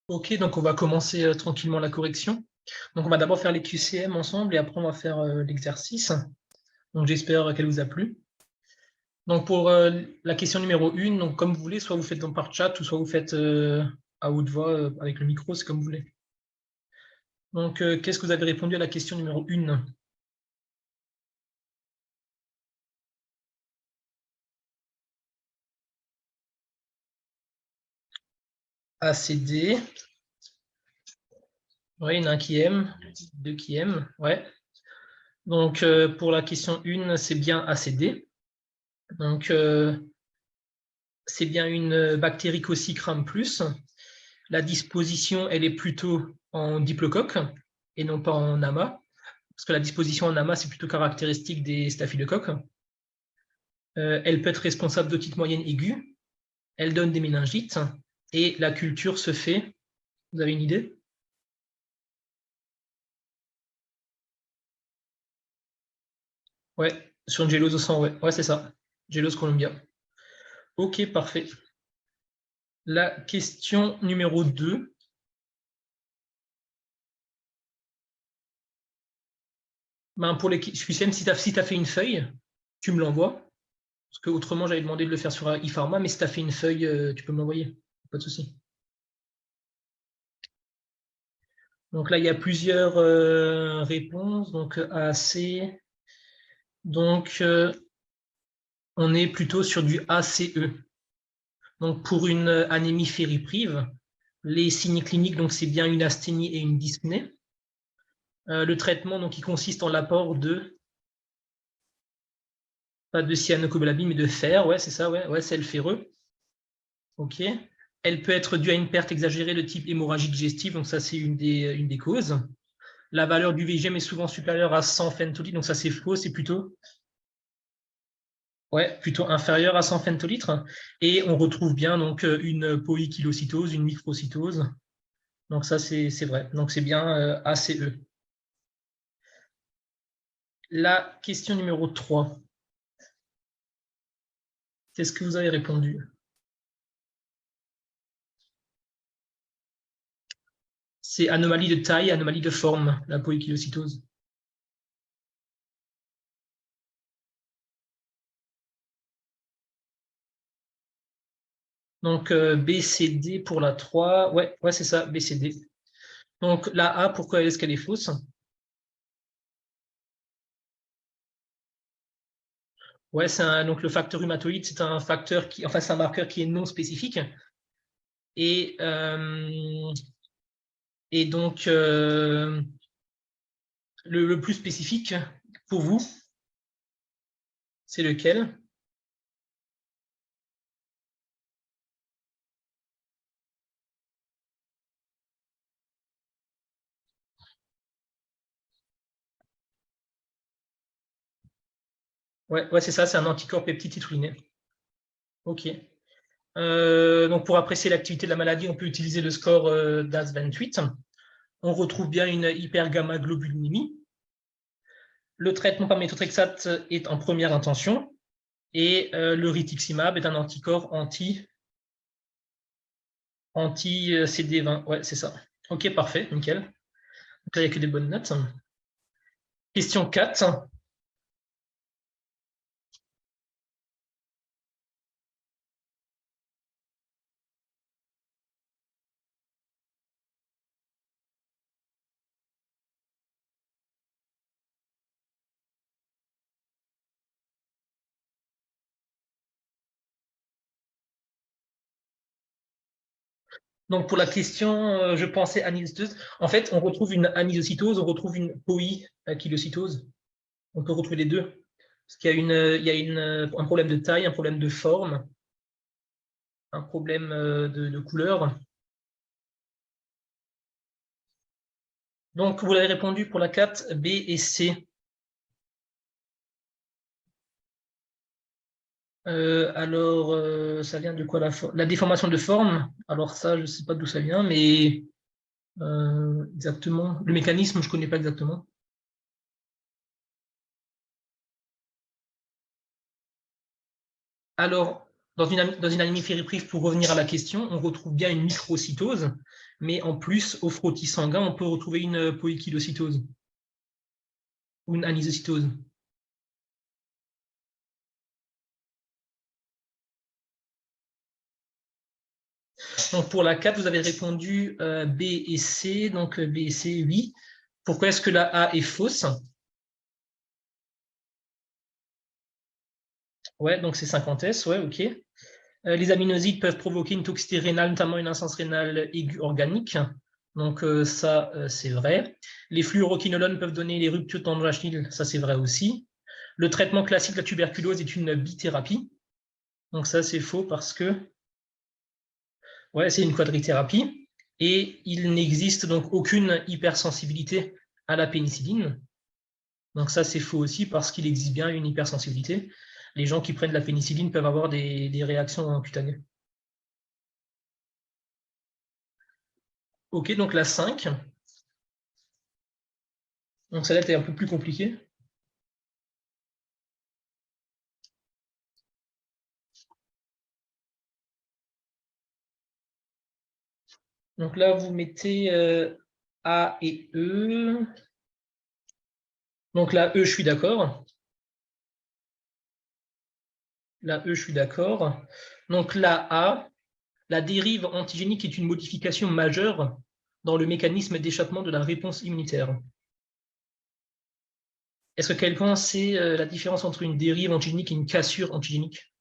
Ok, donc on va commencer tranquillement la correction. Donc on va d'abord faire les QCM ensemble et après on va faire l'exercice. Donc j'espère qu'elle vous a plu. Donc pour la question numéro 1, donc comme vous voulez, soit vous faites par chat ou soit vous faites à haute voix avec le micro, c'est comme vous voulez. Donc qu'est-ce que vous avez répondu à la question numéro 1? ACD. Oui, il y en a un qui aime, deux qui aiment. Ouais. Donc pour la question 1, c'est bien ACD. Donc c'est bien une bactérie Coccicram plus. La disposition, elle est plutôt en diplocoque et non pas en amas, parce que la disposition en amas, c'est plutôt caractéristique des staphylocoques. Elle peut être responsable d'otite moyenne aiguë, elle donne des méningites, et la culture se fait, vous avez une idée? Ouais, sur une gélose au sang, ouais, ouais c'est ça, gélose Columbia. Ok, parfait. La question numéro 2. Ben pour les QCM, si tu as fait une feuille, tu me l'envoies. Parce que autrement, j'avais demandé de le faire sur ePharma, mais si tu as fait une feuille, tu peux me l'envoyer. Pas de souci. Donc là, il y a plusieurs réponses. Donc A, C. Donc on est plutôt sur du ACE. Donc pour une anémie fériprive, les signes cliniques, donc c'est bien une asthénie et une dyspnée. Le traitement, donc, il consiste en l'apport de, pas de cyanocobalamin, mais de fer, ouais, c'est ça, ouais, c'est le ferreux. Ok. Elle peut être due à une perte exagérée de type hémorragie digestive, donc ça c'est une des causes. La valeur du VGM est souvent supérieure à 100 fentolitres, donc ça c'est faux, c'est plutôt, ouais, plutôt inférieur à 100 fentolitres. Et on retrouve bien donc une polykylocytose, une microcytose. Donc ça c'est vrai. Donc c'est bien ACE. La question numéro 3. Qu'est-ce que vous avez répondu? C'est anomalie de taille, anomalie de forme, la polykylocytose. Donc BCD pour la 3. Ouais, c'est ça, BCD. Donc la A, pourquoi est-ce qu'elle est fausse? Ouais, donc le facteur rhumatoïde, c'est un facteur qui, enfin, c'est un marqueur qui est non spécifique. Et, donc, le plus spécifique pour vous, c'est lequel? Ouais, c'est ça, c'est un anticorps peptide titruliné. OK. Donc, pour apprécier l'activité de la maladie, on peut utiliser le score DAS28. On retrouve bien une hypergamma-globulinémie. Le traitement par méthotrexate est en première intention. Et le rituximab est un anticorps anti-CD20. Ouais, c'est ça. OK, parfait, nickel. Donc là, il n'y a que des bonnes notes. Question 4. Donc, pour la question, je pensais anisocitose. En fait, on retrouve une anisocytose, on retrouve une polykylocytose. On peut retrouver les deux. Parce qu'il y a un problème de taille, un problème de forme, un problème de couleur. Donc, vous l'avez répondu pour la 4, B et C. Alors, ça vient de quoi la déformation de forme? Alors ça, je ne sais pas d'où ça vient, mais exactement. Le mécanisme, je ne connais pas exactement. Alors, dans une anémie fériprive, pour revenir à la question, on retrouve bien une microcytose. mais en plus, au frottis sanguin, on peut retrouver une poïkilocytose ou une anisocytose. Donc pour la 4, vous avez répondu B et C. Donc B et C, oui. Pourquoi est-ce que la A est fausse? Ouais, donc c'est 50S, ouais, ok. Les aminosides peuvent provoquer une toxicité rénale, notamment une insuffisance rénale aiguë organique. Donc ça, c'est vrai. Les fluoroquinolones peuvent donner les ruptures tendineuses, ça c'est vrai aussi. Le traitement classique de la tuberculose est une bithérapie. Donc ça, c'est faux parce que ouais, c'est une quadrithérapie. Et il n'existe donc aucune hypersensibilité à la pénicilline. Donc ça, c'est faux aussi parce qu'il existe bien une hypersensibilité. Les gens qui prennent de la pénicilline peuvent avoir des réactions cutanées. Ok, donc la 5. Donc celle-là était un peu plus compliquée. Donc là, vous mettez A et E. Donc là, E, je suis d'accord. La E, je suis d'accord. Donc la A, la dérive antigénique est une modification majeure dans le mécanisme d'échappement de la réponse immunitaire. Est-ce que quelqu'un sait la différence entre une dérive antigénique et une cassure antigénique?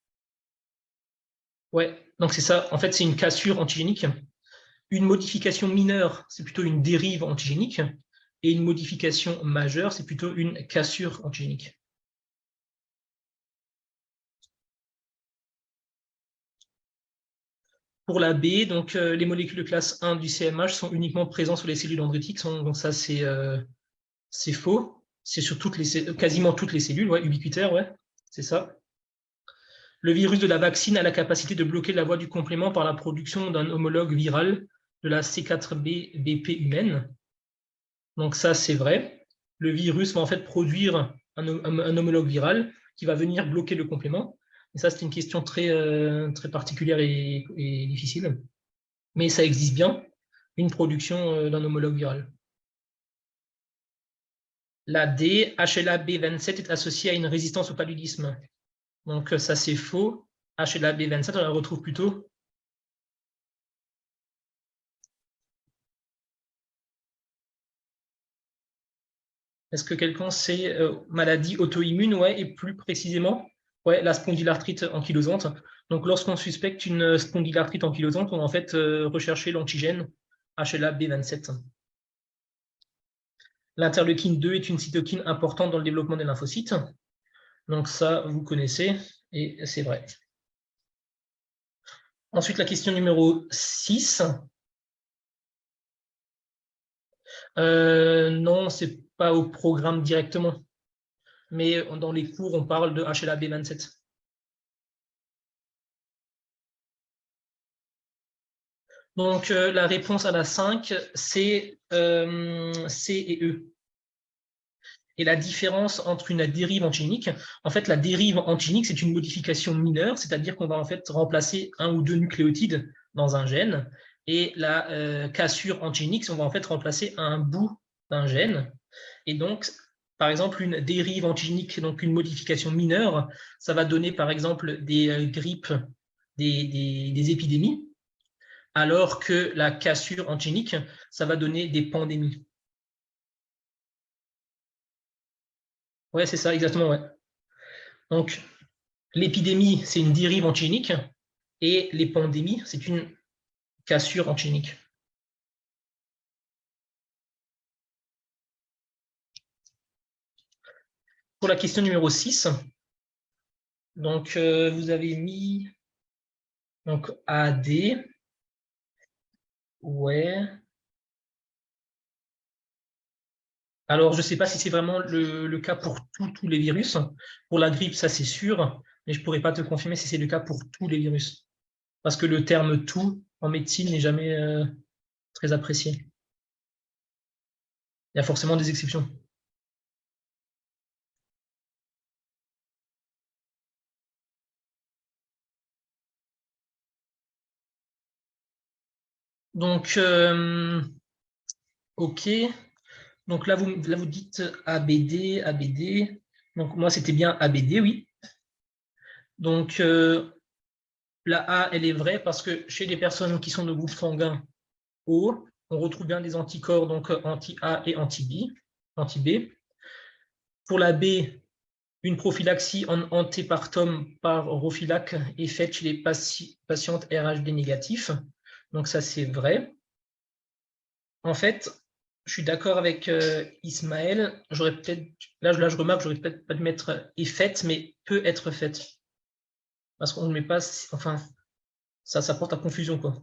Ouais, donc c'est ça. En fait, c'est une cassure antigénique. Une modification mineure, c'est plutôt une dérive antigénique. Et une modification majeure, c'est plutôt une cassure antigénique. Pour la B, donc les molécules de classe 1 du CMH sont uniquement présentes sur les cellules dendritiques. Donc ça, c'est faux. C'est sur quasiment toutes les cellules, ouais, ubiquitaires, ouais, c'est ça. Le virus de la vaccine a la capacité de bloquer la voie du complément par la production d'un homologue viral de la C4b-BP humaine. Donc ça, c'est vrai. Le virus va en fait produire un homologue viral qui va venir bloquer le complément. Et ça, c'est une question très particulière et difficile. Mais ça existe bien, une production d'un homologue viral. La D, HLA-B27 est associée à une résistance au paludisme. Donc ça, c'est faux. HLA-B27, on la retrouve plutôt. Est-ce que quelqu'un sait maladie auto-immune, ouais, et plus précisément, ouais, la spondylarthrite ankylosante. Donc, lorsqu'on suspecte une spondylarthrite ankylosante, on va en fait rechercher l'antigène HLA-B27. L'interleukine 2 est une cytokine importante dans le développement des lymphocytes. Donc ça, vous connaissez, et c'est vrai. Ensuite, la question numéro 6. Non, ce n'est pas au programme directement, mais dans les cours, on parle de HLA-B27. Donc, la réponse à la 5, c'est C et E. Et la différence entre une dérive antigénique, en fait, la dérive antigénique, c'est une modification mineure, c'est-à-dire qu'on va en fait remplacer un ou deux nucléotides dans un gène. Et la cassure antigénique, on va en fait remplacer un bout d'un gène. Et donc, par exemple, une dérive antigénique, donc une modification mineure, ça va donner par exemple des grippes, des épidémies, alors que la cassure antigénique, ça va donner des pandémies. Ouais, c'est ça, exactement, ouais. Donc, l'épidémie, c'est une dérive antigénique, et les pandémies, c'est une cassure antigénique. Pour la question numéro 6, donc vous avez mis donc AD, ouais. Alors, je ne sais pas si c'est vraiment le cas pour tous les virus. Pour la grippe, ça c'est sûr, mais je ne pourrais pas te confirmer si c'est le cas pour tous les virus. Parce que le terme tout en médecine n'est jamais très apprécié. Il y a forcément des exceptions. Donc, OK. Donc là, vous dites ABD, ABD. Donc, moi, c'était bien ABD, oui. Donc, la A, elle est vraie parce que chez les personnes qui sont de groupe sanguin O, on retrouve bien des anticorps, donc anti-A et anti-B. Pour la B, une prophylaxie en antépartum par Rofeelac est faite chez les patientes RHD négatifs. Donc ça, c'est vrai. En fait, je suis d'accord avec Ismaël. J'aurais peut-être, là, je remarque, j'aurais peut-être pas dû mettre est faite, mais peut être faite. Parce qu'on ne met pas, enfin, ça porte à confusion, quoi.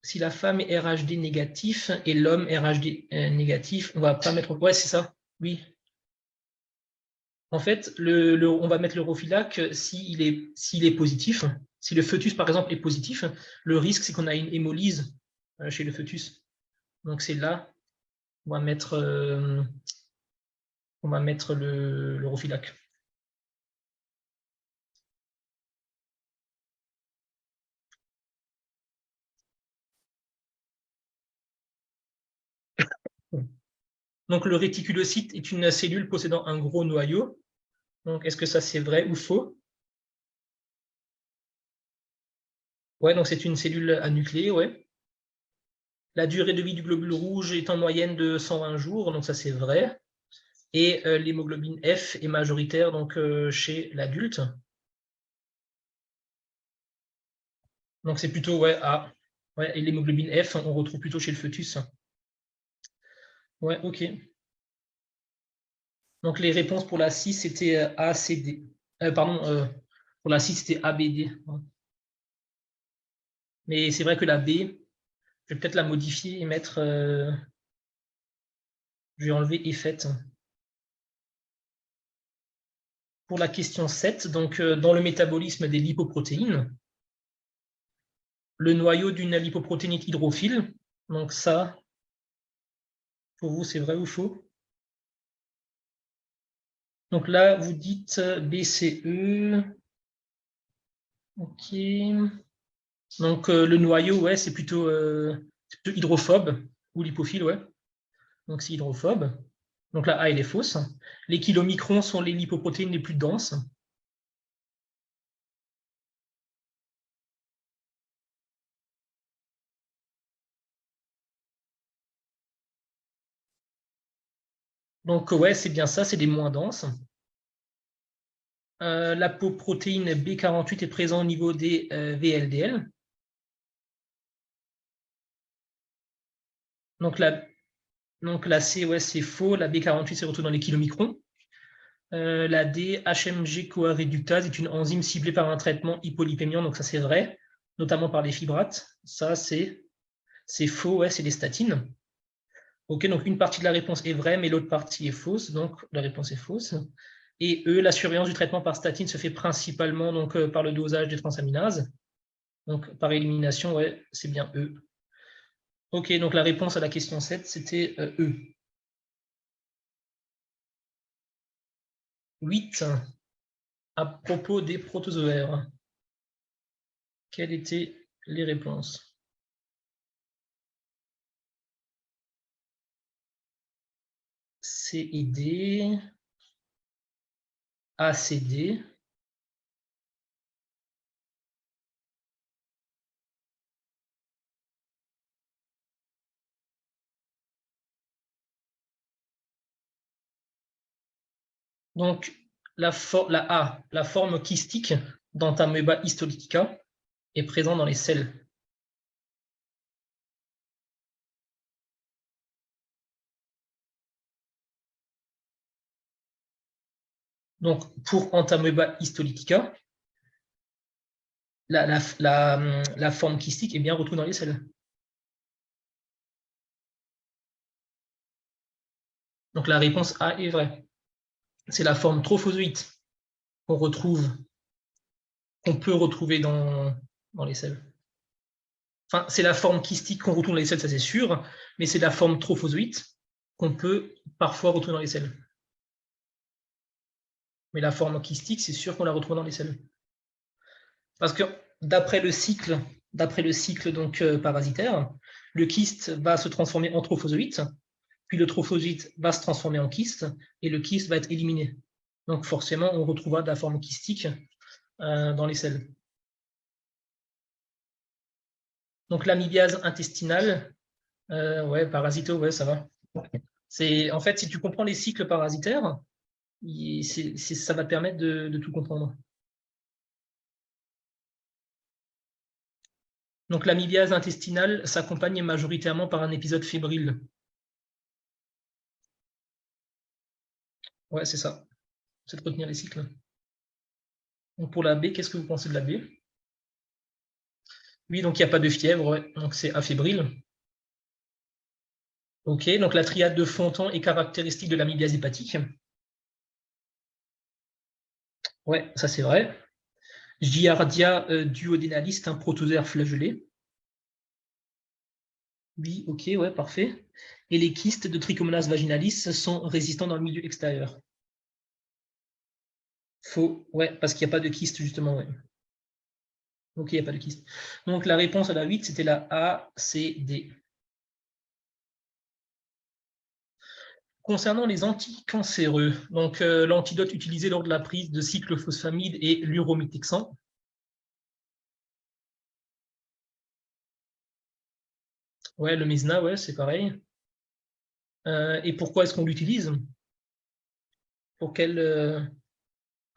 Si la femme est RHD négatif et l'homme RHD négatif, on ne va pas mettre. Ouais, c'est ça. Oui. En fait, on va mettre le Rofeelac s'il est positif. Si le fœtus, par exemple, est positif, le risque, c'est qu'on a une hémolyse chez le fœtus. Donc, c'est là, on va mettre le Rofeelac. Donc, le réticulocyte est une cellule possédant un gros noyau. Donc, est-ce que ça, c'est vrai ou faux? Ouais, donc c'est une cellule anucléée, ouais. La durée de vie du globule rouge est en moyenne de 120 jours, donc ça, c'est vrai. Et l'hémoglobine F est majoritaire donc, chez l'adulte. Donc, c'est plutôt ouais, A. Ouais, et l'hémoglobine F, on retrouve plutôt chez le fœtus. Ouais, OK. Donc, les réponses pour la 6, c'était A, C, D. Pardon, pour la 6, c'était A, B, D. Mais c'est vrai que la B, je vais peut-être la modifier et mettre. Je vais enlever est faite. Pour la question 7, donc dans le métabolisme des lipoprotéines, le noyau d'une lipoprotéine est hydrophile. Donc, ça, pour vous, c'est vrai ou faux? Donc là, vous dites BCE. OK. Donc le noyau, ouais, c'est plutôt hydrophobe ou lipophile, ouais. Donc c'est hydrophobe. Donc la A, elle est fausse. Les kilomicrons sont les lipoprotéines les plus denses. Donc ouais, c'est bien ça, c'est des moins denses. L'apoprotéine B48 est présente au niveau des VLDL. Donc la C, ouais, c'est faux. La B48 se retrouve dans les kilomicrons. La D, HMG-CoA réductase, est une enzyme ciblée par un traitement hypolipémiant, donc ça c'est vrai, notamment par les fibrates. Ça c'est faux, ouais, c'est des statines. Ok, donc une partie de la réponse est vraie, mais l'autre partie est fausse, donc la réponse est fausse. Et E, la surveillance du traitement par statine se fait principalement donc, par le dosage des transaminases. Donc par élimination, ouais, c'est bien E. Ok, donc la réponse à la question 7, c'était E. 8. À propos des protozoaires, quelles étaient les réponses? C et D, A, C, D. Donc, la A, la forme kystique d'Entamoeba histolytica est présente dans les selles. Donc, pour Entamoeba histolytica, la forme kystique est bien retrouvée dans les selles. Donc, la réponse A est vraie. C'est la forme trophozoïte qu'on peut retrouver dans les selles. Enfin, c'est la forme kystique qu'on retrouve dans les selles, ça c'est sûr, mais c'est la forme trophozoïte qu'on peut parfois retrouver dans les selles. Mais la forme kystique, c'est sûr qu'on la retrouve dans les selles. Parce que d'après le cycle donc, parasitaire, le kyste va se transformer en trophozoïte, puis le trophozoïte va se transformer en kyste, et le kyste va être éliminé. Donc forcément, on retrouvera de la forme kystique dans les selles. Donc l'amibiase intestinale, ouais, parasito, ouais, ça va. En fait, si tu comprends les cycles parasitaires, ça va te permettre de tout comprendre. Donc l'amibiase intestinale s'accompagne majoritairement par un épisode fébrile. Ouais, c'est ça. C'est de retenir les cycles. Donc pour la B, qu'est-ce que vous pensez de la B? Oui, donc il n'y a pas de fièvre, ouais. Donc c'est afébrile. Ok, donc la triade de Fontan est caractéristique de l'amibiase hépatique. Ouais, ça c'est vrai. Giardia duodenalis, un protozoaire flagellé. Oui, ok, ouais, parfait. Et les kystes de Trichomonas vaginalis sont résistants dans le milieu extérieur. Faux, ouais, parce qu'il n'y a pas de kyste, justement, ouais. Ok, il n'y a pas de kyste. Donc la réponse à la 8, c'était la A, C, D. Concernant les anticancéreux, donc l'antidote utilisé lors de la prise de cyclophosphamide est l'uromithexan. Ouais, le Mesna, ouais, c'est pareil. Et pourquoi est-ce qu'on l'utilise? Pour quel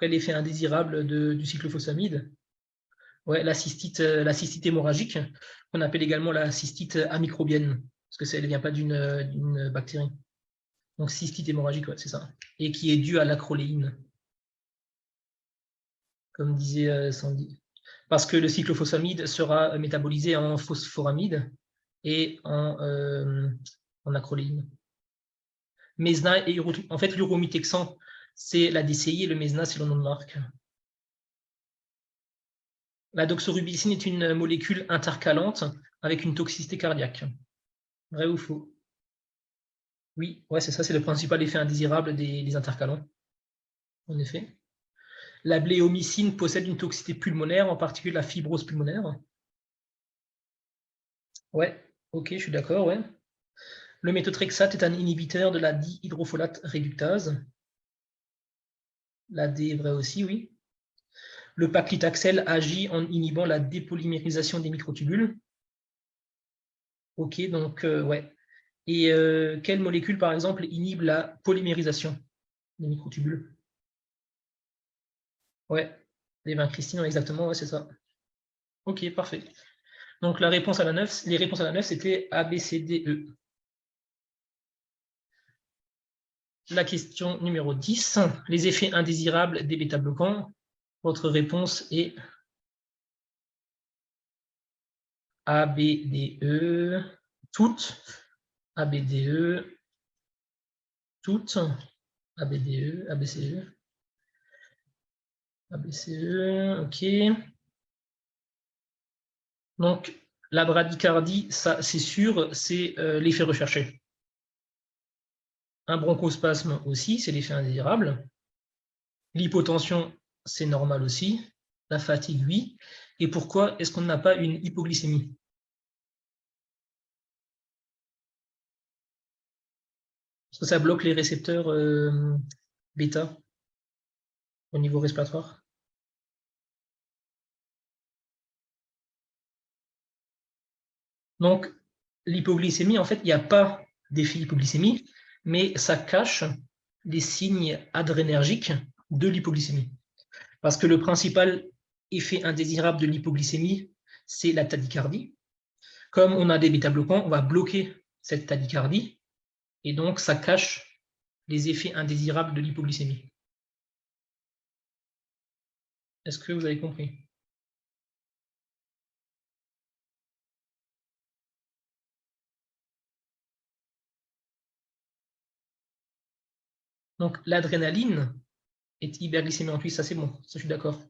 effet indésirable du cyclophosphamide? Ouais, la cystite hémorragique, qu'on appelle également la cystite amicrobienne, parce que elle ne vient pas d'une bactérie. Donc cystite hémorragique, ouais, c'est ça. Et qui est due à l'acroléine, comme disait Sandy. Parce que le cyclophosphamide sera métabolisé en phosphoramide et en acroléine. Mesna et en fait, l'uromithexan, c'est la DCI et le Mesna, c'est le nom de marque. La doxorubicine est une molécule intercalante avec une toxicité cardiaque. Vrai ou faux? Oui, ouais, c'est ça, c'est le principal effet indésirable des intercalants, en effet. La bléomycine possède une toxicité pulmonaire, en particulier la fibrose pulmonaire. Ouais, ok, je suis d'accord, ouais. Le méthotrexate est un inhibiteur de la dihydrofolate réductase. La D est vraie aussi, oui. Le paclitaxel agit en inhibant la dépolymérisation des microtubules. Ok, donc ouais. Et quelle molécule, par exemple, inhibe la polymérisation des microtubules? Ouais, les vincristina, exactement, ouais, c'est ça. Ok, parfait. Donc la réponse à la 9, les réponses à la 9, c'était A, B, C, D, E. La question numéro 10, les effets indésirables des bêta-bloquants. Votre réponse est A, B, D, E, toutes. A, B, D, E, toutes. A, B, D, E, A, B, C, E. A, B, C, E, ok. Donc, la bradycardie, ça, c'est sûr, c'est l'effet recherché. Un bronchospasme aussi, c'est l'effet indésirable. L'hypotension, c'est normal aussi. La fatigue, oui. Et pourquoi est-ce qu'on n'a pas une hypoglycémie? Parce que ça bloque les récepteurs bêta au niveau respiratoire. Donc, l'hypoglycémie, en fait, il n'y a pas d'effet hypoglycémie, mais ça cache les signes adrénergiques de l'hypoglycémie. Parce que le principal effet indésirable de l'hypoglycémie, c'est la tachycardie. Comme on a des bêta-bloquants, on va bloquer cette tachycardie, et donc ça cache les effets indésirables de l'hypoglycémie. Est-ce que vous avez compris? Donc l'adrénaline est hyperglycémiante, oui, ça c'est bon, ça je suis d'accord.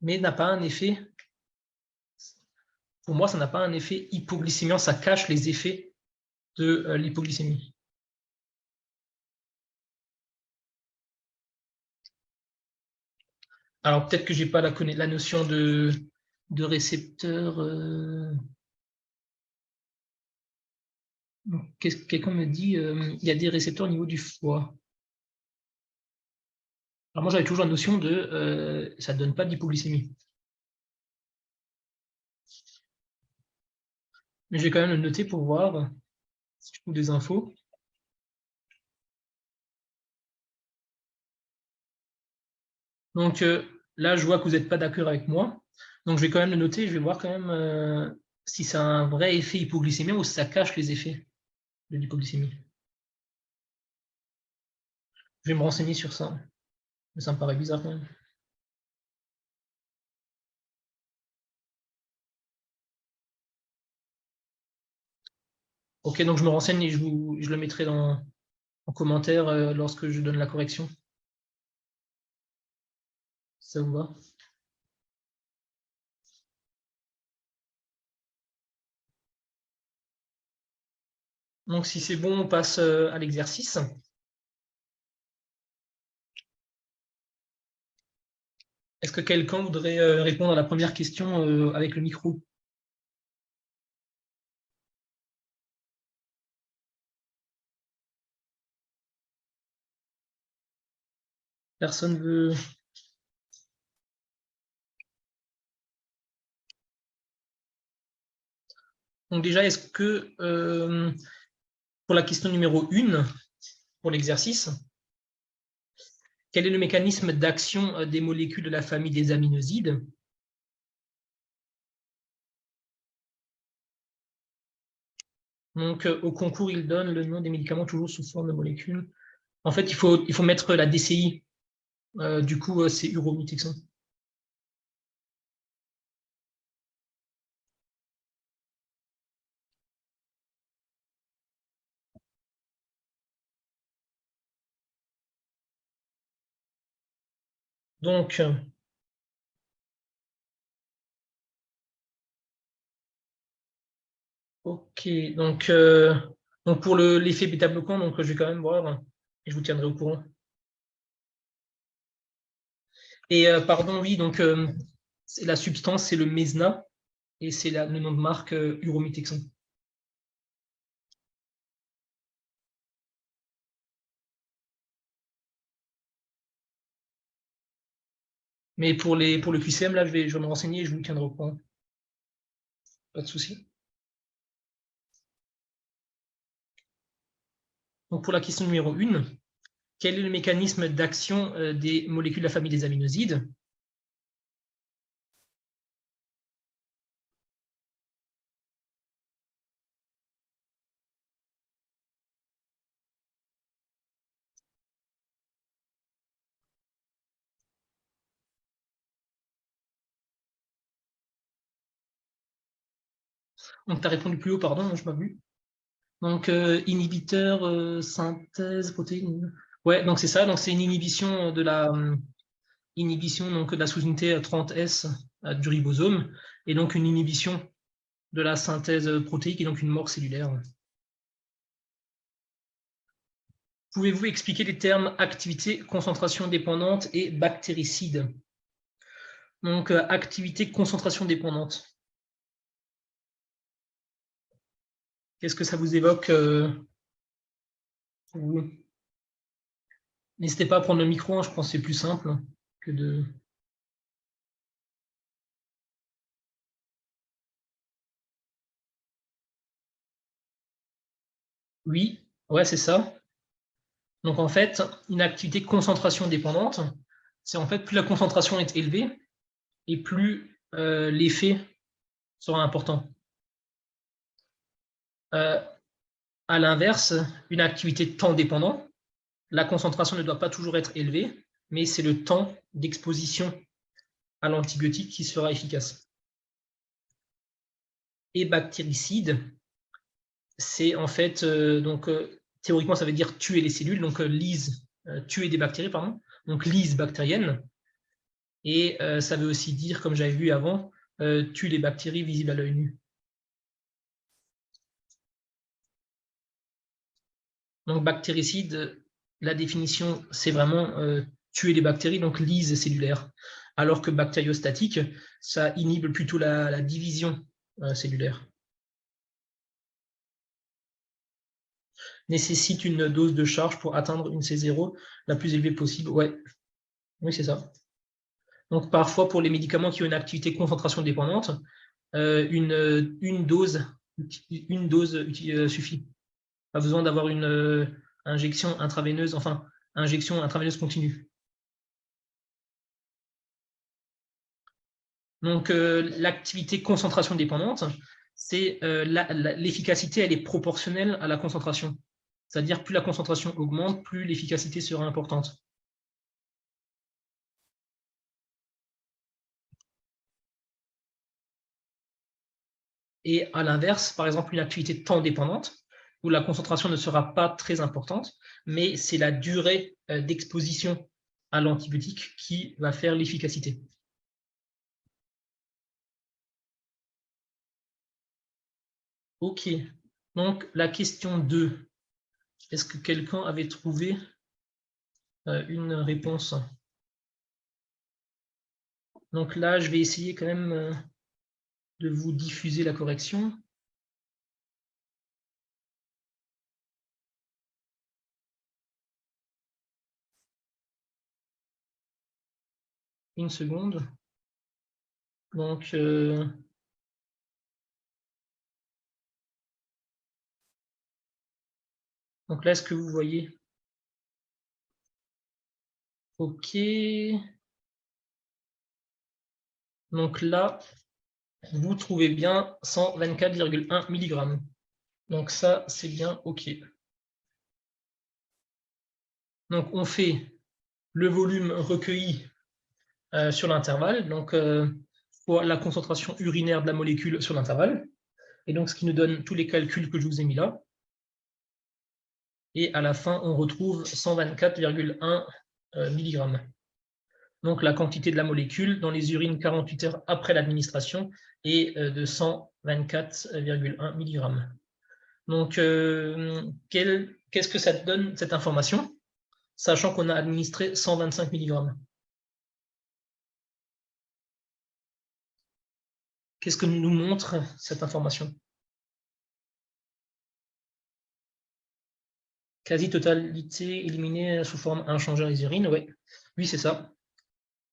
Mais n'a pas un effet, pour moi, ça n'a pas un effet hypoglycémiant, ça cache les effets de l'hypoglycémie. Alors, peut-être que je n'ai pas la notion de récepteur. Quelqu'un me dit il y a des récepteurs au niveau du foie. Alors, moi, j'avais toujours la notion de ça ne donne pas d'hypoglycémie. Mais je vais quand même le noter pour voir si je trouve des infos. Donc là, je vois que vous n'êtes pas d'accord avec moi. Donc je vais quand même le noter. Je vais voir quand même si ça a un vrai effet hypoglycémien ou si ça cache les effets de l'hypoglycémie. Je vais me renseigner sur ça. Mais ça me paraît bizarre quand même. Ok, donc je me renseigne et je le mettrai en commentaire lorsque je donne la correction. Ça vous va? Donc si c'est bon, on passe à l'exercice. Est-ce que quelqu'un voudrait répondre à la première question avec le micro? Personne veut. Donc déjà, est-ce que pour la question numéro 1, pour l'exercice, quel est le mécanisme d'action des molécules de la famille des aminosides? Donc, au concours, il donne le nom des médicaments toujours sous forme de molécules. En fait, il faut mettre la DCI. Du coup, c'est uromytexon. Donc, ok. Donc pour l'effet bêta-bloquant, donc je vais quand même voir et je vous tiendrai au courant. Et pardon, oui, donc la substance, c'est le Mesna et c'est le nom de marque uromytexon. Mais pour le QCM, là, je vais me renseigner et je vous tiendrai au courant. Pas de souci. Donc pour la question numéro 1, quel est le mécanisme d'action des molécules de la famille des aminosides? Donc tu as répondu plus haut, pardon, je m'ai vu. Donc inhibiteur, synthèse, protéine. Ouais, donc c'est ça, donc c'est une inhibition de la inhibition donc, de la sous-unité 30S du ribosome, et donc une inhibition de la synthèse protéique et donc une mort cellulaire. Pouvez-vous expliquer les termes activité, concentration dépendante et bactéricide? Donc activité, concentration dépendante. Qu'est-ce que ça vous évoque pour vous? N'hésitez pas à prendre le micro, hein, je pense que c'est plus simple que de... Oui, ouais, c'est ça. Donc en fait, une activité concentration dépendante, c'est en fait plus la concentration est élevée et plus l'effet sera important. À l'inverse, une activité temps dépendant, la concentration ne doit pas toujours être élevée, mais c'est le temps d'exposition à l'antibiotique qui sera efficace. Et bactéricide, c'est en fait, théoriquement, ça veut dire tuer les cellules, donc tuer des bactéries, pardon, donc lyse bactérienne. Et ça veut aussi dire, comme j'avais vu avant, tuer les bactéries visibles à l'œil nu. Donc, bactéricide, la définition, c'est vraiment tuer les bactéries, donc lyse cellulaire. Alors que bactériostatique, ça inhibe plutôt la division cellulaire. Nécessite une dose de charge pour atteindre une C0 la plus élevée possible. Ouais, oui, c'est ça. Donc, parfois, pour les médicaments qui ont une activité concentration dépendante, une dose suffit. Pas besoin d'avoir une injection intraveineuse, enfin, injection intraveineuse continue. Donc, l'activité concentration dépendante, c'est l'efficacité, elle est proportionnelle à la concentration. C'est-à-dire, plus la concentration augmente, plus l'efficacité sera importante. Et à l'inverse, par exemple, une activité temps dépendante, où la concentration ne sera pas très importante, mais c'est la durée d'exposition à l'antibiotique qui va faire l'efficacité. Ok, donc la question 2. Est-ce que quelqu'un avait trouvé une réponse? Donc là, je vais essayer quand même de vous diffuser la correction. Une seconde. Donc là, est-ce que vous voyez? Ok. Donc là, vous trouvez bien 124,1 mg. Donc ça, c'est bien OK. Donc on fait le volume recueilli sur l'intervalle, donc fois la concentration urinaire de la molécule sur l'intervalle, et donc ce qui nous donne tous les calculs que je vous ai mis là. Et à la fin, on retrouve 124,1 mg. Donc la quantité de la molécule dans les urines 48 heures après l'administration est de 124,1 mg. Donc, qu'est-ce que ça te donne, cette information, sachant qu'on a administré 125 mg? Qu'est-ce que nous montre cette information? Quasi-totalité éliminée sous forme inchangée dans les urines, ouais. Oui, c'est ça.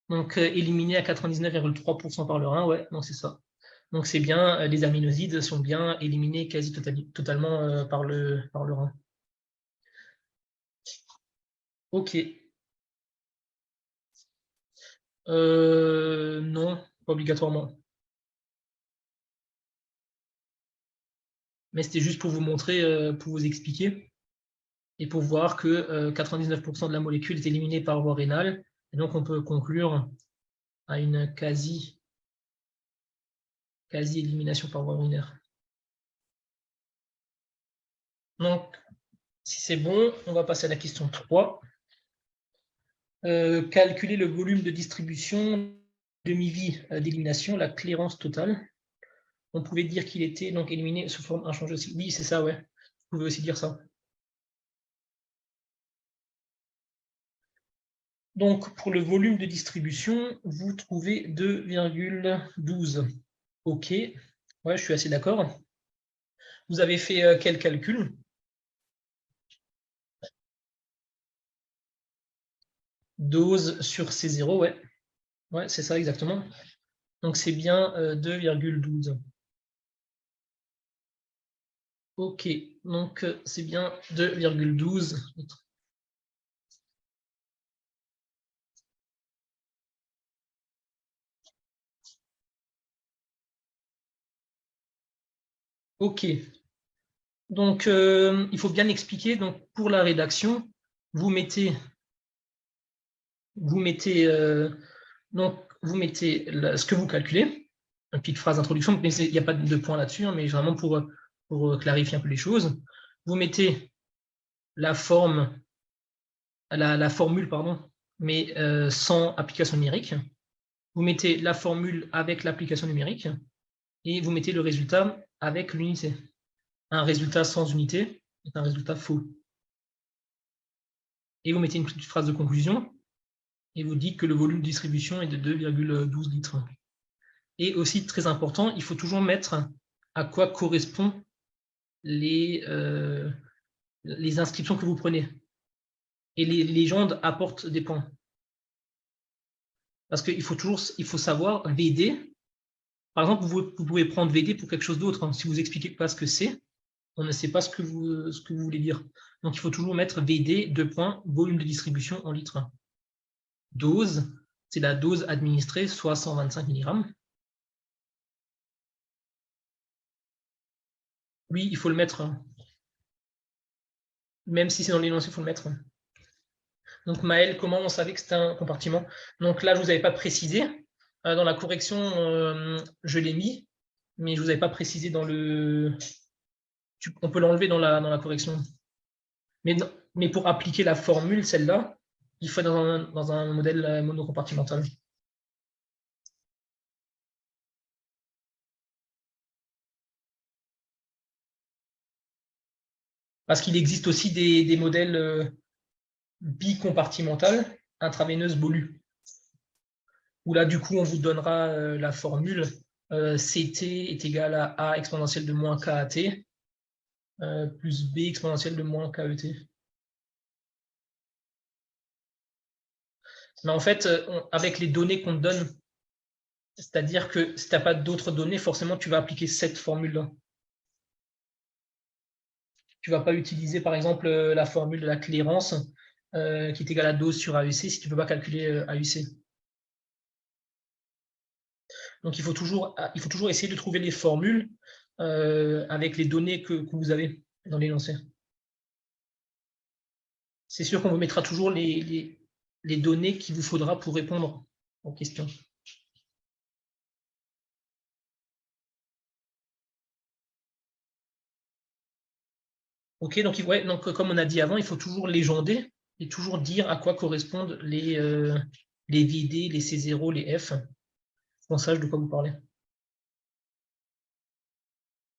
Donc, éliminé à 99,3% par le rein, ouais, donc c'est ça. Donc, c'est bien, les aminosides sont bien éliminés quasi totalement par le rein. Ok. Non, pas obligatoirement. Mais c'était juste pour vous montrer, pour vous expliquer, et pour voir que 99% de la molécule est éliminée par voie rénale. Et donc, on peut conclure à une quasi-élimination par voie urinaire. Donc, si c'est bon, on va passer à la question 3. Calculer le volume de distribution demi-vie d'élimination, la clairance totale. On pouvait dire qu'il était donc éliminé sous forme inchangée aussi. Oui, c'est ça, ouais. Vous pouvez aussi dire ça. Donc, pour le volume de distribution, vous trouvez 2,12. OK. Ouais, je suis assez d'accord. Vous avez fait quel calcul? Dose sur C0, ouais. Ouais, c'est ça exactement. Donc, c'est bien 2,12. OK. Donc, c'est bien 2,12. OK. Donc, il faut bien expliquer. Donc, pour la rédaction, vous mettez ce que vous calculez, une petite phrase d'introduction, mais il n'y a pas de point là-dessus, hein, mais vraiment pour clarifier un peu les choses. Vous mettez la formule, pardon, mais sans application numérique. Vous mettez la formule avec l'application numérique et vous mettez le résultat avec l'unité. Un résultat sans unité est un résultat faux. et vous mettez une petite phrase de conclusion, et vous dites que le volume de distribution est de 2,12 litres. Et aussi, très important, il faut toujours mettre à quoi correspondent les inscriptions que vous prenez. Et les légendes apportent des points. Parce qu'il faut savoir VD. Par exemple, vous pouvez prendre VD pour quelque chose d'autre. Hein. Si vous n'expliquez pas ce que c'est, on ne sait pas ce que vous voulez dire. Donc, il faut toujours mettre VD, 2 points, volume de distribution en litres. Dose, c'est la dose administrée, soit 125 mg. Oui, il faut le mettre. Même si c'est dans l'énoncé, il faut le mettre. Donc, Maël, comment on savait que c'était un compartiment? Donc là, je ne vous avais pas précisé. Dans la correction, je l'ai mis, mais je ne vous avais pas précisé dans le... On peut l'enlever dans la correction. Mais pour appliquer la formule, celle-là, il faut être dans un modèle monocompartimental. Parce qu'il existe aussi des modèles bicompartimentaux, intraveineuse bolus. Où là, du coup, on vous donnera la formule CT est égal à A exponentielle de moins KAT plus B exponentielle de moins KET. Mais en fait, avec les données qu'on te donne, c'est-à-dire que si tu n'as pas d'autres données, forcément, tu vas appliquer cette formule-là. Tu ne vas pas utiliser, par exemple, la formule de la clairance qui est égale à dose sur AUC si tu ne peux pas calculer AUC. Donc, il faut toujours essayer de trouver les formules avec les données que vous avez dans l'énoncé. C'est sûr qu'on vous mettra toujours les données qu'il vous faudra pour répondre aux questions. Ok, donc, ouais, donc comme on a dit avant, il faut toujours légender et toujours dire à quoi correspondent les VD, les C0, les F, qu'on sache de quoi vous parlez.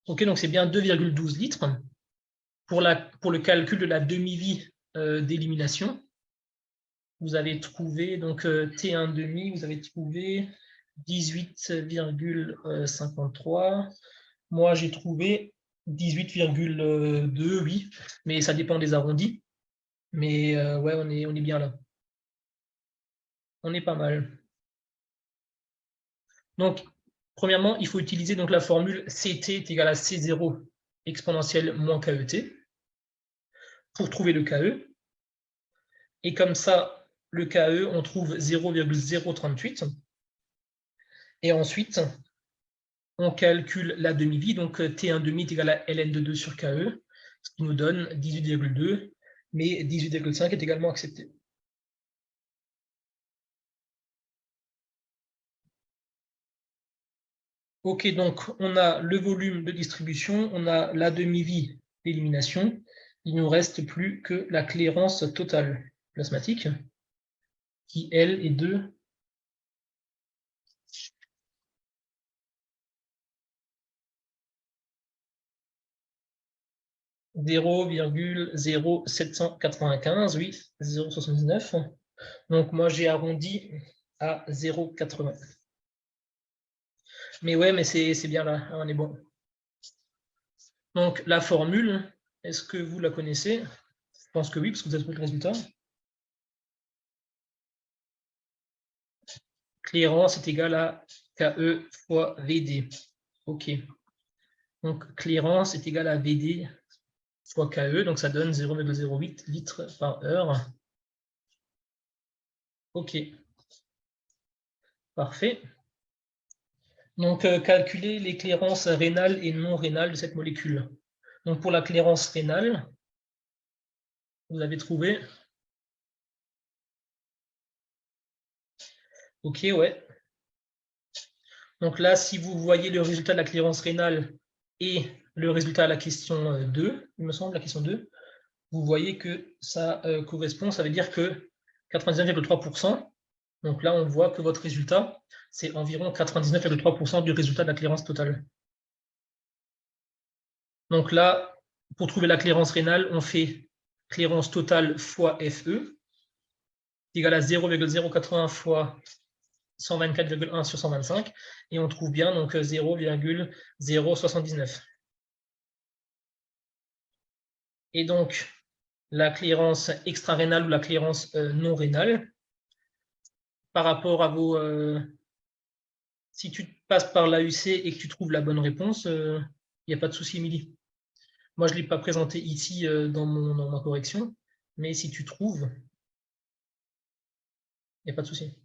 Ok, donc c'est bien 2,12 litres. Pour le calcul de la demi-vie d'élimination, vous avez trouvé, donc T1 demi, vous avez trouvé 18,53. Moi, j'ai trouvé 18,2, oui, mais ça dépend des arrondis. Mais ouais, on est bien là. On est pas mal. Donc, premièrement, il faut utiliser donc la formule CT est égal à C0 exponentielle moins KET pour trouver le KE. Et comme ça, le KE, on trouve 0,038. Et ensuite, on calcule la demi-vie, donc T1 demi est égal à ln de 2 sur KE, ce qui nous donne 18,2, mais 18,5 est également accepté. Ok, donc on a le volume de distribution, on a la demi-vie d'élimination, il ne nous reste plus que la clairance totale plasmatique, qui elle est de 0,0795, oui, 0,79. Donc moi j'ai arrondi à 0,80. Mais ouais, mais c'est bien là, on est bon. Donc la formule, est-ce que vous la connaissez? Je pense que oui, parce que vous avez trouvé le résultat. Clairance est égal à KE fois VD. OK. Donc clairance est égal à VD fois KE, donc ça donne 0,08 litres par heure. OK. Parfait. Donc, calculer les clairances rénales et non rénales de cette molécule. Donc, pour la clairance rénale, vous avez trouvé. OK, ouais. Donc là, si vous voyez le résultat de la clairance rénale et le résultat à la question 2, il me semble, la question 2, vous voyez que ça correspond, ça veut dire que 99,3%. Donc là, on voit que votre résultat, c'est environ 99,3% du résultat de la clairance totale. Donc là, pour trouver la clairance rénale, on fait clairance totale fois FE égale à 0,080 fois 124,1 sur 125, et on trouve bien donc 0,079. Et donc, la clairance extra-rénale ou la clairance non rénale, par rapport à vos... si tu passes par l'AUC et que tu trouves la bonne réponse, il n'y a pas de souci, Émilie. Moi, je ne l'ai pas présenté ici dans ma correction, mais si tu trouves, il n'y a pas de souci.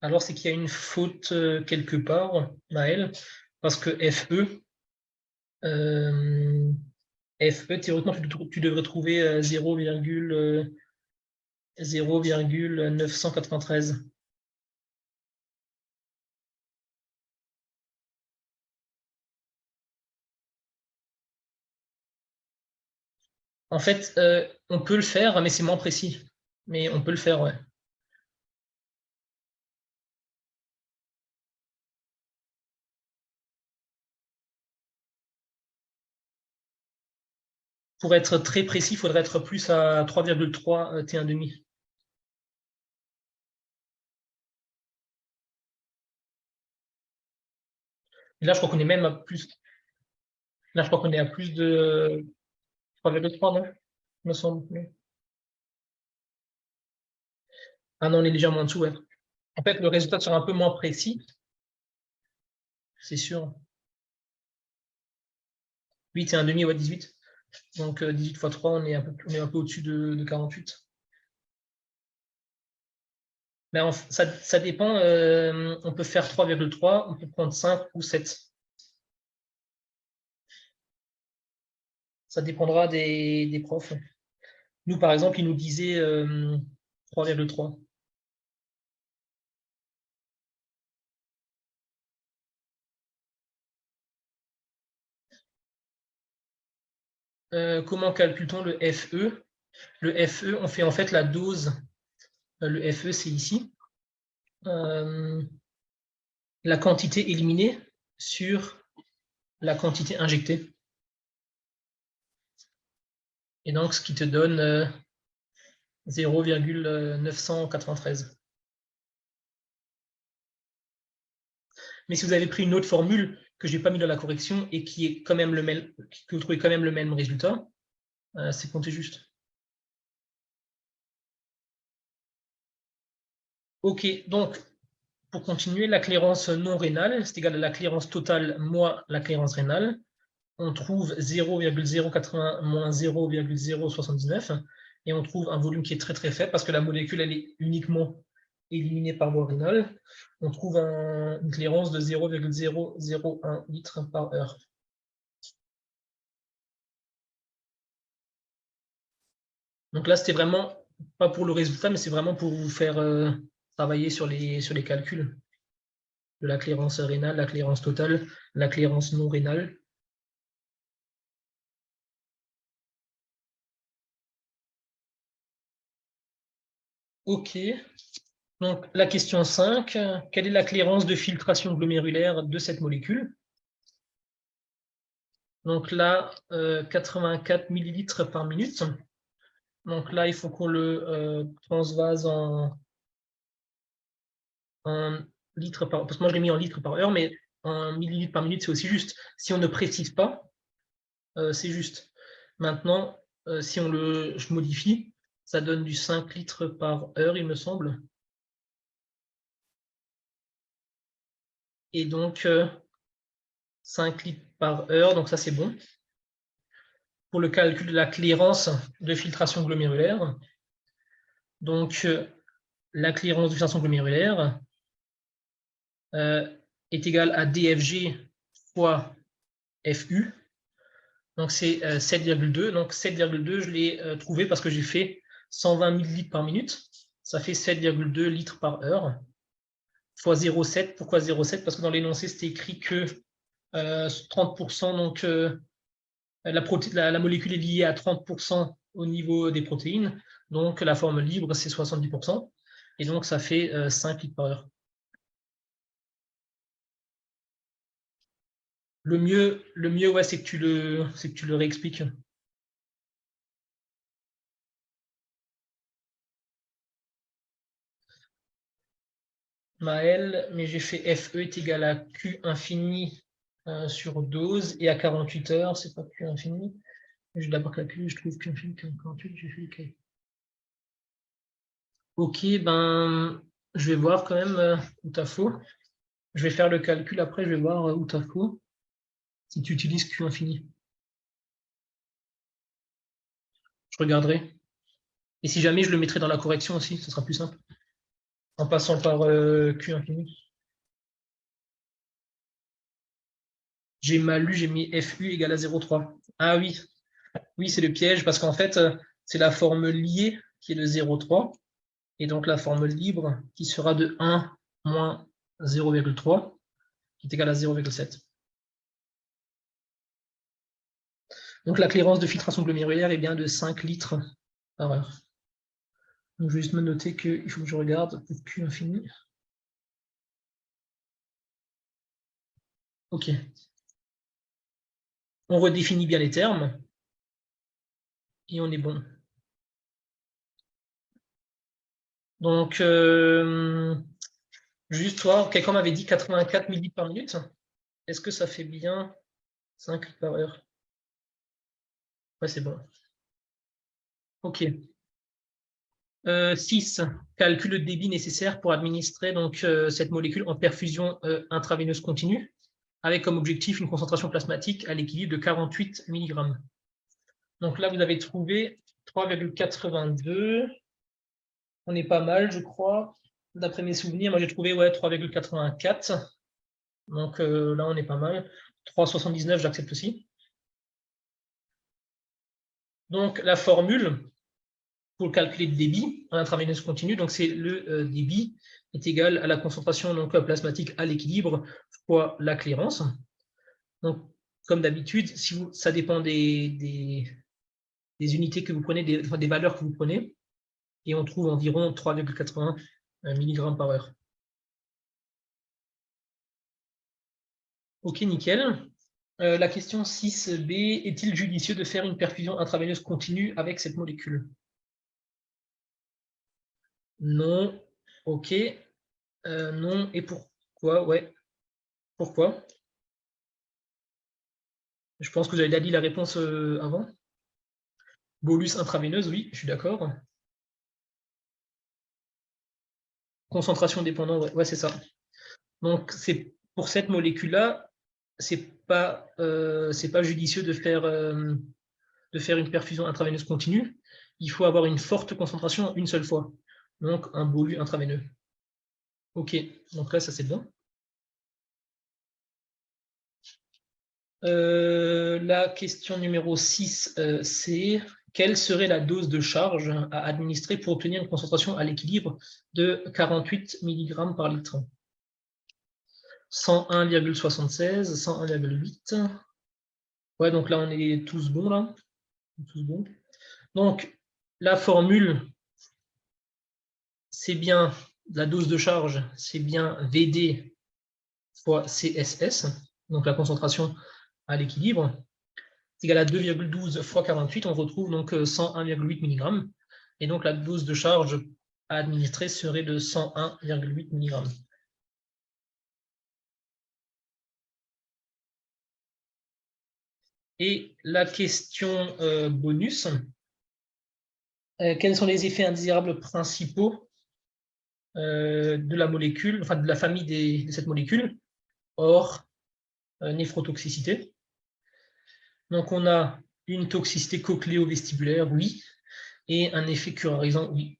Alors, c'est qu'il y a une faute quelque part, Maël, parce que FE, théoriquement, tu devrais trouver 0,993. En fait, on peut le faire, mais c'est moins précis. Mais on peut le faire, ouais. Pour être très précis, il faudrait être plus à 3,3 T1,5. Là, je crois qu'on est même à plus. Là, je crois qu'on est à plus de 3,3, non? Il me semble. Ah non, on est légèrement en dessous, ouais. En fait, le résultat sera un peu moins précis, c'est sûr. 8 et 1,5, ouais, 18. Donc 18 fois 3, on est un peu au-dessus de 48. Mais ça dépend. On peut faire 3,3, on peut prendre 5 ou 7. Ça dépendra des profs. Nous, par exemple, ils nous disaient 3,3. Comment calcule-t-on le FE? Le FE, on fait en fait la dose. Le FE, c'est ici. La quantité éliminée sur la quantité injectée. Et donc, ce qui te donne 0,993. Mais si vous avez pris une autre formule que je n'ai pas mis dans la correction et qui est quand même que vous trouvez quand même le même résultat, c'est compté juste. Ok, donc pour continuer, la clairance non rénale, c'est égal à la clairance totale moins la clairance rénale. On trouve 0,080 moins 0,079 et on trouve un volume qui est très très faible parce que la molécule elle est uniquement éliminée par voie rénale. On trouve une clairance de 0,001 litres par heure. Donc là, c'était vraiment pas pour le résultat, mais c'est vraiment pour vous faire travailler sur les calculs de la clairance rénale, la clairance totale, la clairance non rénale. Ok. Donc la question 5, quelle est la clairance de filtration glomérulaire de cette molécule? Donc là, 84 millilitres par minute. Donc là, il faut qu'on le transvase en litres par... Parce que moi, je l'ai mis en litres par heure, mais en millilitres par minute, c'est aussi juste. Si on ne précise pas, c'est juste. Maintenant, si je modifie, ça donne du 5 litres par heure, il me semble. Et donc, 5 litres par heure, donc ça, c'est bon. Pour le calcul de la clairance de filtration glomérulaire, donc la clairance de filtration glomérulaire est égale à DFG fois FU. Donc c'est 7,2. Donc 7,2, je l'ai trouvé parce que j'ai fait 120 millilitres par minute. Ça fait 7,2 litres par heure. Fois 0,7. Pourquoi 0,7? Parce que dans l'énoncé, c'était écrit que 30%, donc la molécule est liée à 30% au niveau des protéines. Donc la forme libre, c'est 70%. Et donc ça fait 5 litres par heure. Le mieux ouais, c'est que tu le réexpliques. Maël, mais j'ai fait FE est égal à Q infini sur 12 et à 48 heures, c'est pas Q infini. Je vais d'abord calculer, je trouve Q infini, 48, j'ai fait le calcul. Ok, ben, je vais voir quand même où t'as faux. Je vais faire le calcul après, je vais voir où t'as faux. Si tu utilises Q infini. Je regarderai. Et si jamais, je le mettrai dans la correction aussi, ce sera plus simple. En passant par Q infini. J'ai mal lu, j'ai mis FU égale à 0,3. Ah oui, oui, c'est le piège, parce qu'en fait, c'est la formule liée qui est de 0,3, et donc la formule libre qui sera de 1 moins 0,3, qui est égale à 0,7. Donc la clairance de filtration glomérulaire est bien de 5 litres par heure. Donc je vais juste me noter qu'il faut que je regarde pour Q infini. OK. On redéfinit bien les termes, et on est bon. Donc, juste toi, quelqu'un m'avait dit 84 millilitres par minute. Est-ce que ça fait bien 5 litres par heure? Ouais, c'est bon. OK. 6. Calcule le débit nécessaire pour administrer donc, cette molécule en perfusion intraveineuse continue, avec comme objectif une concentration plasmatique à l'équilibre de 48 mg. Donc là, vous avez trouvé 3,82. On est pas mal, je crois. D'après mes souvenirs, moi j'ai trouvé ouais, 3,84. Donc là, on est pas mal. 3,79, j'accepte aussi. Donc la formule pour calculer le débit en intraveineuse continue, donc c'est le débit est égal à la concentration donc, plasmatique à l'équilibre fois la clairance. Donc, comme d'habitude, si ça dépend des unités que vous prenez, des valeurs que vous prenez, et on trouve environ 3,80 mg par heure. Ok, nickel. La question 6b, est-il judicieux de faire une perfusion intraveineuse continue avec cette molécule? Non. Ok. Non. Et pourquoi? Ouais. Pourquoi? Je pense que vous avez déjà dit la réponse avant. Bolus intraveineuse, oui, je suis d'accord. Concentration dépendante, ouais, ouais c'est ça. Donc, pour cette molécule-là, c'est pas judicieux de faire une perfusion intraveineuse continue. Il faut avoir une forte concentration une seule fois. Donc, un bolus intraveineux. Ok, donc là, ça c'est bon. La question numéro 6, c'est quelle serait la dose de charge à administrer pour obtenir une concentration à l'équilibre de 48 mg par litre? 101,76, 101,8. Ouais, donc là, on est tous bons, là. Tous bons. Donc, la formule, c'est bien, la dose de charge, c'est bien VD fois CSS, donc la concentration à l'équilibre. C'est égal à 2,12 fois 48, on retrouve donc 101,8 mg. Et donc la dose de charge à administrer serait de 101,8 mg. Et la question bonus, quels sont les effets indésirables principaux de la molécule, enfin de la famille de cette molécule, hors néphrotoxicité? Donc on a une toxicité cochléo-vestibulaire, oui, et un effet curarisant, oui.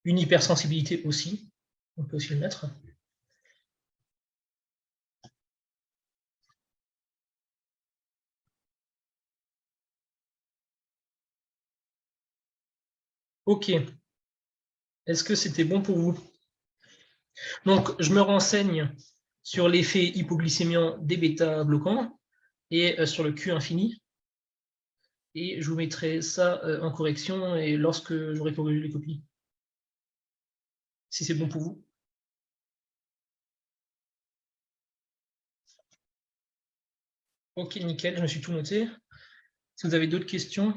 Une hypersensibilité aussi, on peut aussi le mettre. Ok, est-ce que c'était bon pour vous? Donc, je me renseigne sur l'effet hypoglycémiant des bêta-bloquants et sur le Q infini. Et je vous mettrai ça en correction et lorsque j'aurai corrigé les copies, si c'est bon pour vous. Ok, nickel, je me suis tout noté. Si vous avez d'autres questions.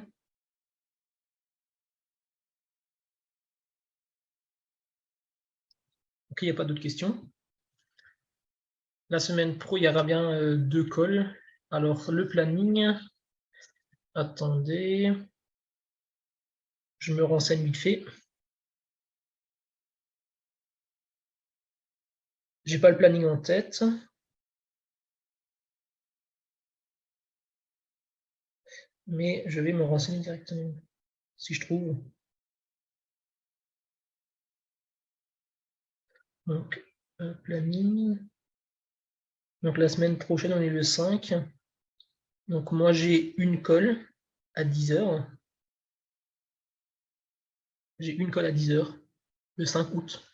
Ok, il n'y a pas d'autres questions. La semaine pro, il y aura bien 2 calls. Alors, le planning. Attendez. Je me renseigne vite fait. J'ai pas le planning en tête. Mais je vais me renseigner directement. Si je trouve. Donc, planning. Donc, la semaine prochaine, on est le 5. Donc, moi, j'ai une call à 10 h. J'ai une call à 10 h, le 5 août.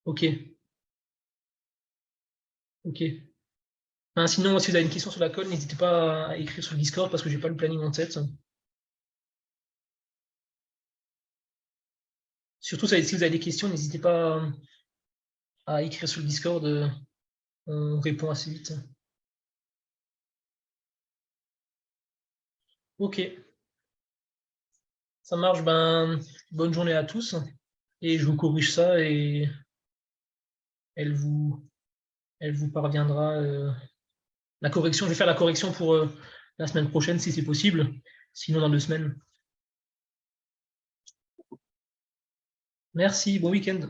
Ok. Ok. Sinon, si vous avez une question sur la call, n'hésitez pas à écrire sur le Discord parce que je n'ai pas le planning en tête. Surtout, si vous avez des questions, n'hésitez pas à écrire sur le Discord. On répond assez vite. Ok. Ça marche. Bonne journée à tous. Et je vous corrige ça et elle vous, elle vous parviendra. La correction, je vais faire la correction pour la semaine prochaine si c'est possible. Sinon, dans 2 semaines. Merci. Bon week-end.